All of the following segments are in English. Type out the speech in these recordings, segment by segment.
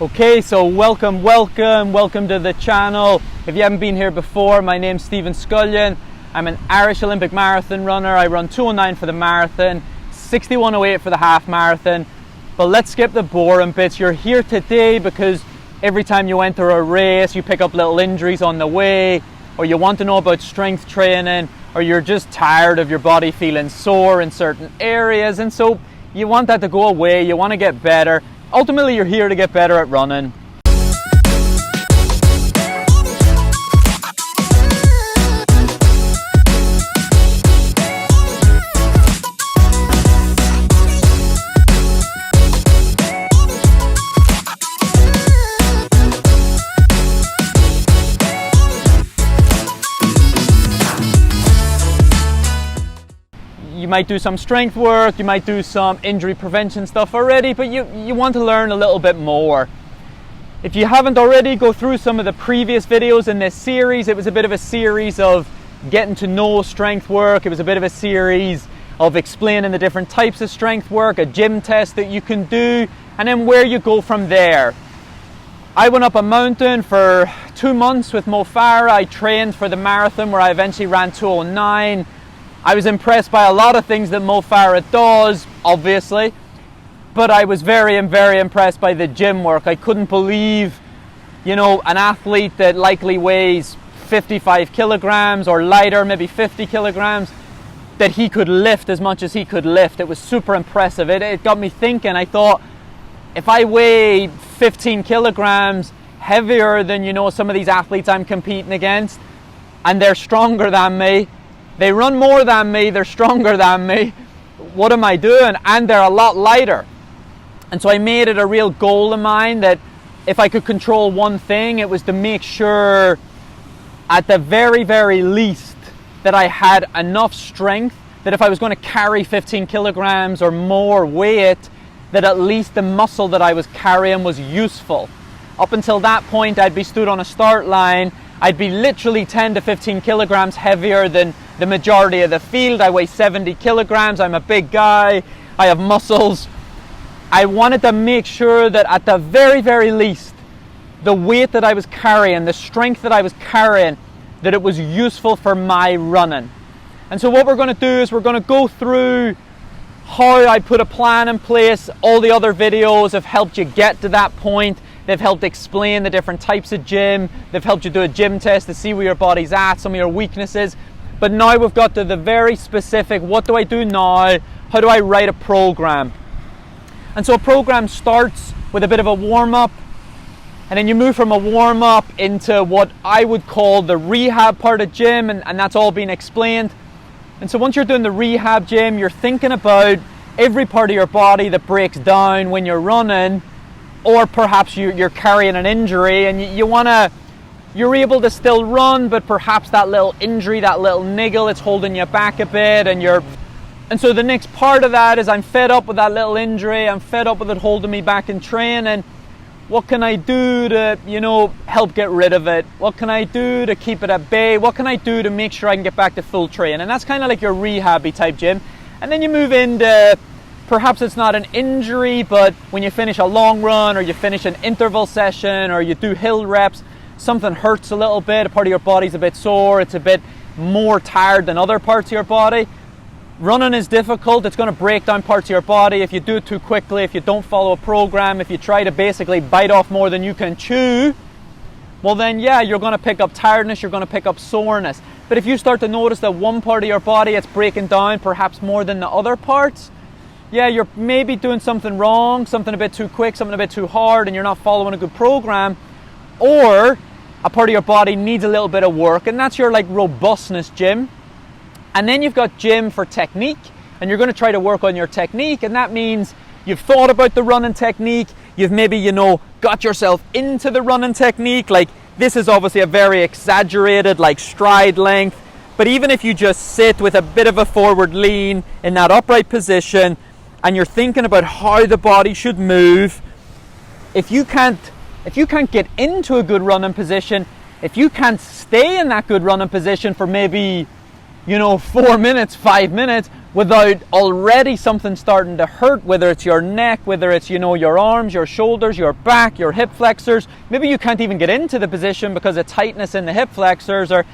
Okay, so welcome to the channel. If you haven't been here before, my name's Stephen Scullion. I'm an Irish Olympic marathon runner. I run 2:09 for the marathon, 61:08 for the half marathon. But let's skip the boring bits. You're here today because every time you enter a race, you pick up little injuries on the way, or you want to know about strength training, or you're just tired of your body feeling sore in certain areas, and so you want that to go away, you want to get better. Ultimately, you're here to get better at running. You might do some strength work, you might do some injury prevention stuff already, but you want to learn a little bit more. If you haven't already, go through some of the previous videos in this series. It was a bit of a series of getting to know strength work. It was a bit of a series of explaining the different types of strength work, a gym test that you can do, and then where you go from there. I went up a mountain for 2 months with Mo Farah. I trained for the marathon where I eventually ran 2:09. I was impressed by a lot of things that Mo Farah does, obviously, but I was very impressed by the gym work. I couldn't believe, an athlete that likely weighs 55 kilograms or lighter, maybe 50 kilograms, that he could lift as much as he could lift. It was super impressive. It got me thinking. I thought, if I weigh 15 kilograms heavier than, some of these athletes I'm competing against, and they're stronger than me, they run more than me, they're stronger than me, what am I doing? And they're a lot lighter. And so I made it a real goal of mine that if I could control one thing, it was to make sure at the very least that I had enough strength that if I was going to carry 15 kilograms or more weight, that at least the muscle that I was carrying was useful. Up until that point, I'd be stood on a start line, I'd be literally 10 to 15 kilograms heavier than the majority of the field. I weigh 70 kilograms, I'm a big guy, I have muscles. I wanted to make sure that at the very least, the weight that I was carrying, the strength that I was carrying, that it was useful for my running. And so what we're going to do is we're going to go through how I put a plan in place. All the other videos have helped you get to that point. They've helped explain the different types of gym. They've helped you do a gym test to see where your body's at, some of your weaknesses. But now we've got to the very specific, what do I do now? How do I write a program? And so a program starts with a bit of a warm-up, and then you move from a warm-up into what I would call the rehab part of gym, and that's all been explained. And so once you're doing the rehab gym, you're thinking about every part of your body that breaks down when you're running, or perhaps you're carrying an injury and you're able to still run, but perhaps that little injury, that little niggle, it's holding you back a bit, and so the next part of that is I'm fed up with that little injury, I'm fed up with it holding me back in training. What can I do to, help get rid of it? What can I do to keep it at bay? What can I do to make sure I can get back to full training? And that's kind of like your rehab-y type gym. And then you move into, perhaps it's not an injury, but when you finish a long run or you finish an interval session or you do hill reps, something hurts a little bit, a part of your body's a bit sore, it's a bit more tired than other parts of your body. Running is difficult, it's going to break down parts of your body if you do it too quickly, if you don't follow a program, if you try to basically bite off more than you can chew, well then you're going to pick up tiredness, you're going to pick up soreness. But if you start to notice that one part of your body it's breaking down perhaps more than the other parts, you're maybe doing something wrong, something a bit too quick, something a bit too hard, and you're not following a good program, or a part of your body needs a little bit of work, and that's your robustness gym. And then you've got gym for technique, and you're going to try to work on your technique, and that means you've thought about the running technique, you've maybe, got yourself into the running technique. Like, this is obviously a very exaggerated, stride length, but even if you just sit with a bit of a forward lean in that upright position, and you're thinking about how the body should move, if you can't get into a good running position, if you can't stay in that good running position for maybe 4 minutes, 5 minutes, without already something starting to hurt, whether it's your neck, whether it's, your arms, your shoulders, your back, your hip flexors. Maybe you can't even get into the position because of tightness in the hip flexors, or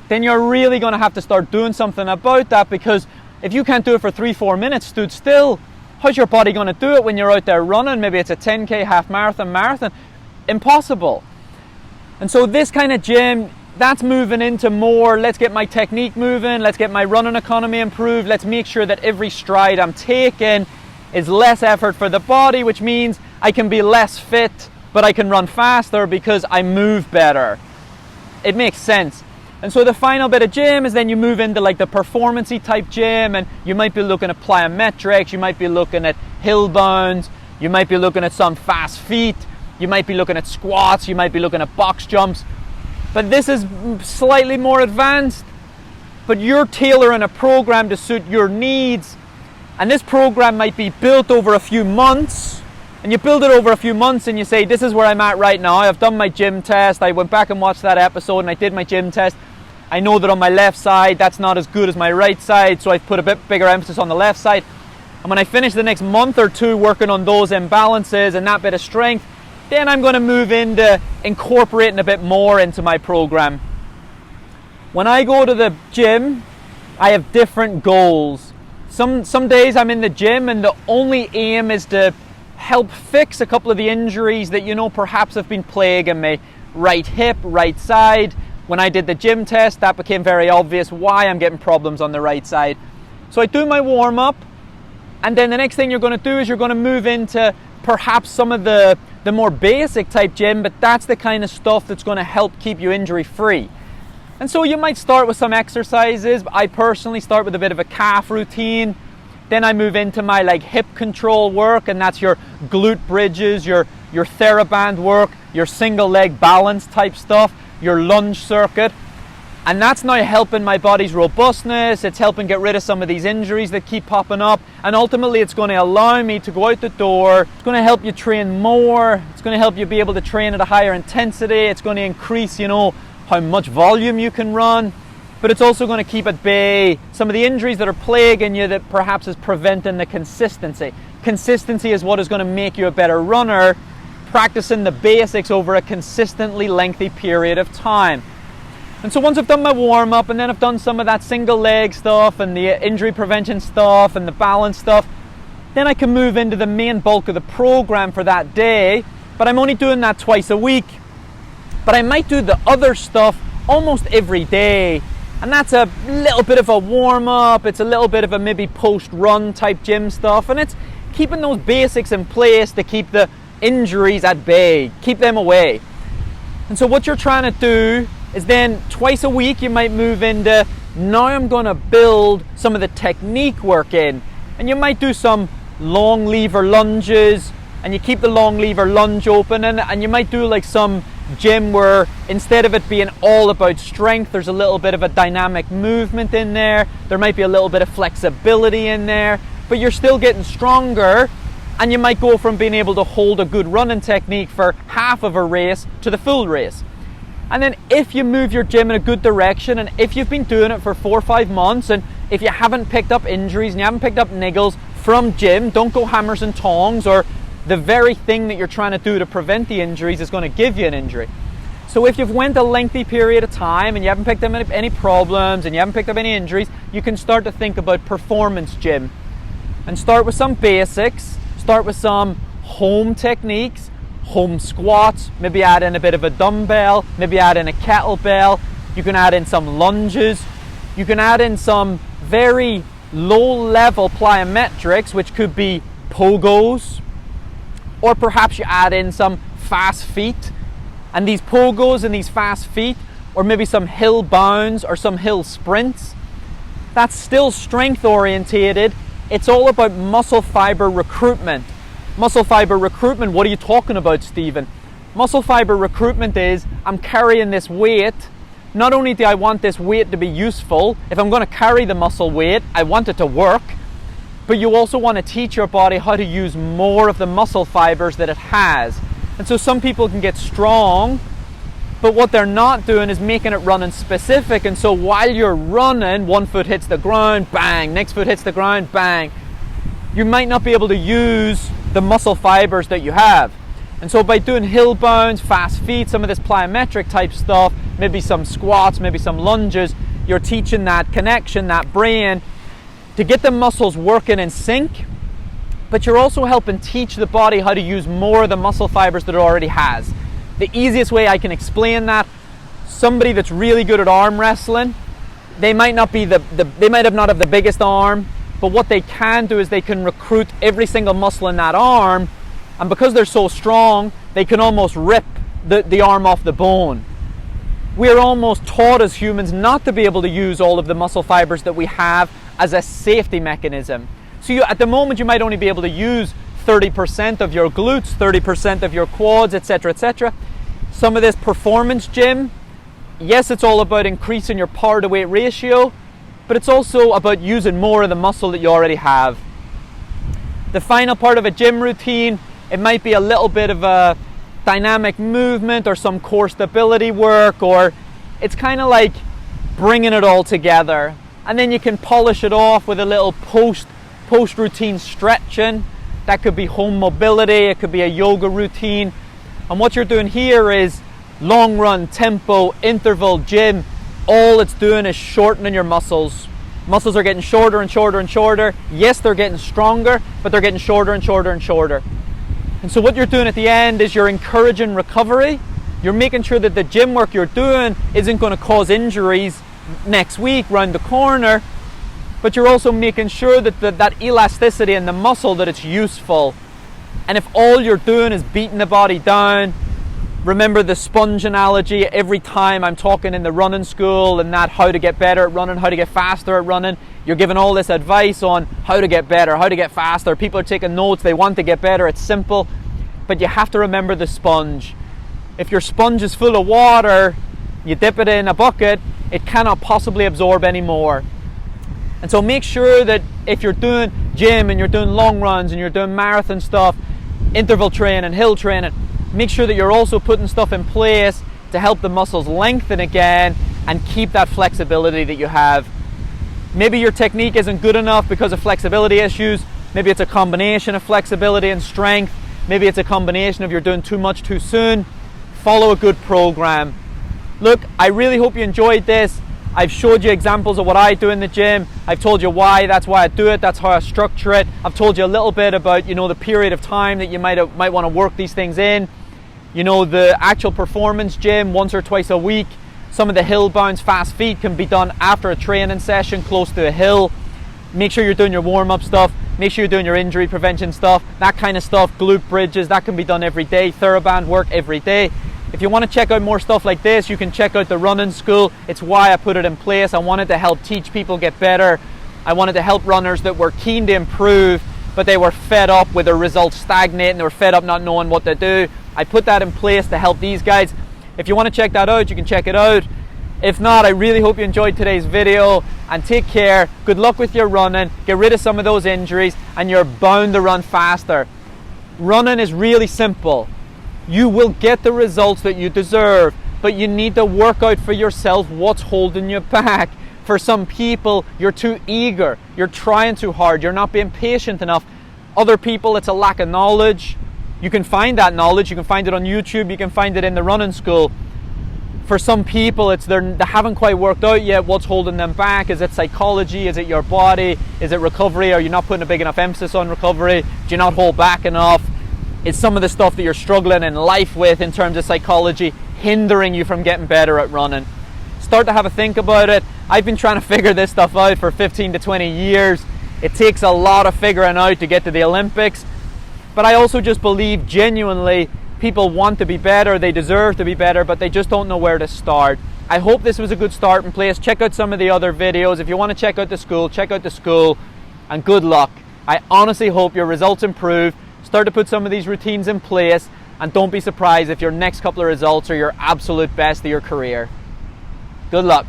then you're really going to have to start doing something about that, because if you can't do it for 3-4 minutes stood still, how's your body going to do it when you're out there running? Maybe it's a 10k, half marathon. Impossible. And so this kind of gym, that's moving into more, let's get my technique moving, let's get my running economy improved, let's make sure that every stride I'm taking is less effort for the body, which means I can be less fit, but I can run faster because I move better. It makes sense. And so the final bit of gym is then you move into like the performance-y type gym, and you might be looking at plyometrics, you might be looking at hill bounds, you might be looking at some fast feet, you might be looking at squats, you might be looking at box jumps. But this is slightly more advanced, but you're tailoring a program to suit your needs. And this program might be built over a few months, and you build it over a few months and you say, this is where I'm at right now. I've done my gym test. I went back and watched that episode and I did my gym test. I know that on my left side, that's not as good as my right side, so I've put a bit bigger emphasis on the left side. And when I finish the next month or two working on those imbalances and that bit of strength, then I'm going to move into incorporating a bit more into my program. When I go to the gym, I have different goals. Some days I'm in the gym and the only aim is to help fix a couple of the injuries that perhaps have been plaguing me. Right hip, right side. When I did the gym test, that became very obvious why I'm getting problems on the right side. So I do my warm-up, and then the next thing you're going to do is you're going to move into perhaps some of the more basic type gym, but that's the kind of stuff that's going to help keep you injury free. And so you might start with some exercises. I personally start with a bit of a calf routine. Then I move into my hip control work, and that's your glute bridges, your TheraBand work, your single leg balance type stuff, your lunge circuit. And that's now helping my body's robustness. It's helping get rid of some of these injuries that keep popping up. And ultimately, it's going to allow me to go out the door. It's going to help you train more. It's going to help you be able to train at a higher intensity. It's going to increase, how much volume you can run. But it's also going to keep at bay some of the injuries that are plaguing you that perhaps is preventing the consistency. Consistency is what is going to make you a better runner, practicing the basics over a consistently lengthy period of time. And so once I've done my warm-up, and then I've done some of that single leg stuff and the injury prevention stuff and the balance stuff, then I can move into the main bulk of the program for that day. But I'm only doing that twice a week. But I might do the other stuff almost every day. And that's a little bit of a warm-up, it's a little bit of a maybe post-run type gym stuff, and it's keeping those basics in place to keep the injuries at bay, keep them away. And so what you're trying to do is then twice a week you might move into, now I'm going to build some of the technique work in. And you might do some long lever lunges, and you keep the long lever lunge open, and you might do some gym where instead of it being all about strength, there's a little bit of a dynamic movement in there. There might be a little bit of flexibility in there, but you're still getting stronger, and you might go from being able to hold a good running technique for half of a race to the full race. And then if you move your gym in a good direction, and if you've been doing it for 4 or 5 months, and if you haven't picked up injuries and you haven't picked up niggles from gym, don't go hammers and tongs, or the very thing that you're trying to do to prevent the injuries is going to give you an injury. So if you've went a lengthy period of time and you haven't picked up any problems and you haven't picked up any injuries, you can start to think about performance gym. And start with some basics, start with some home techniques, home squats, maybe add in a bit of a dumbbell, maybe add in a kettlebell. You can add in some lunges. You can add in some very low-level plyometrics, which could be pogos, or perhaps you add in some fast feet. And these pogos and these fast feet, or maybe some hill bounds or some hill sprints, that's still strength orientated. It's all about muscle fiber recruitment. Muscle fiber recruitment, what are you talking about, Stephen? Muscle fiber recruitment is, I'm carrying this weight. Not only do I want this weight to be useful, if I'm going to carry the muscle weight, I want it to work, but you also want to teach your body how to use more of the muscle fibers that it has. And so some people can get strong But what they're not doing is making it running specific. And so while you're running, one foot hits the ground, bang, next foot hits the ground, bang, you might not be able to use the muscle fibers that you have. And so by doing hill bounds, fast feet, some of this plyometric type stuff, maybe some squats, maybe some lunges, you're teaching that connection, that brain, to get the muscles working in sync. But you're also helping teach the body how to use more of the muscle fibers that it already has. The easiest way I can explain that, somebody that's really good at arm wrestling, they might not be they might not have the biggest arm, but what they can do is they can recruit every single muscle in that arm, and because they're so strong, they can almost rip the arm off the bone. We're almost taught as humans not to be able to use all of the muscle fibers that we have as a safety mechanism. So at the moment you might only be able to use 30% of your glutes, 30% of your quads, etc., etc. Some of this performance gym, yes, it's all about increasing your power to weight ratio, but it's also about using more of the muscle that you already have. The final part of a gym routine, it might be a little bit of a dynamic movement or some core stability work, or it's kind of like bringing it all together. And then you can polish it off with a little post-routine stretching. That could be home mobility, it could be a yoga routine. And what you're doing here is long run, tempo, interval, gym. All it's doing is shortening your muscles. Muscles are getting shorter and shorter and shorter. Yes, they're getting stronger, but they're getting shorter and shorter and shorter. And so what you're doing at the end is you're encouraging recovery. You're making sure that the gym work you're doing isn't going to cause injuries next week round the corner, but you're also making sure that that elasticity in the muscle, that it's useful. And if all you're doing is beating the body down, remember the sponge analogy. Every time I'm talking in the running school and that how to get better at running, how to get faster at running, you're giving all this advice on how to get better, how to get faster. People are taking notes, they want to get better, it's simple. But you have to remember the sponge. If your sponge is full of water, you dip it in a bucket, it cannot possibly absorb any more. And so make sure that if you're doing gym and you're doing long runs and you're doing marathon stuff, interval training, hill training, make sure that you're also putting stuff in place to help the muscles lengthen again and keep that flexibility that you have. Maybe your technique isn't good enough because of flexibility issues. Maybe it's a combination of flexibility and strength. Maybe it's a combination of you're doing too much too soon. Follow a good program. Look, I really hope you enjoyed this. I've showed you examples of what I do in the gym. I've told you why, that's why I do it, that's how I structure it. I've told you a little bit about, the period of time that you might want to work these things in. The actual performance gym once or twice a week. Some of the hill bounds, fast feet can be done after a training session close to a hill. Make sure you're doing your warm-up stuff. Make sure you're doing your injury prevention stuff. That kind of stuff, glute bridges, that can be done every day. TheraBand work every day. If you want to check out more stuff like this, you can check out the running school. It's why I put it in place. I wanted to help teach people get better. I wanted to help runners that were keen to improve, but they were fed up with their results stagnating. They were fed up not knowing what to do. I put that in place to help these guys. If you want to check that out, you can check it out. If not, I really hope you enjoyed today's video, and take care. Good luck with your running. Get rid of some of those injuries and you're bound to run faster. Running is really simple. You will get the results that you deserve, but you need to work out for yourself what's holding you back. For some people, you're too eager, you're trying too hard, you're not being patient enough. Other people, it's a lack of knowledge. You can find that knowledge, you can find it on YouTube, you can find it in the running school. For some people, it's they haven't quite worked out yet what's holding them back. Is it psychology? Is it your body? Is it recovery? Are you not putting a big enough emphasis on recovery? Do you not hold back enough? It's some of the stuff that you're struggling in life with in terms of psychology hindering you from getting better at running. Start to have a think about it. I've been trying to figure this stuff out for 15 to 20 years. It takes a lot of figuring out to get to the Olympics. But I also just believe genuinely people want to be better, they deserve to be better, but they just don't know where to start. I hope this was a good starting place. Check out some of the other videos. If you want to check out the school, check out the school, and good luck. I honestly hope your results improve. Start to put some of these routines in place, and don't be surprised if your next couple of results are your absolute best of your career. Good luck.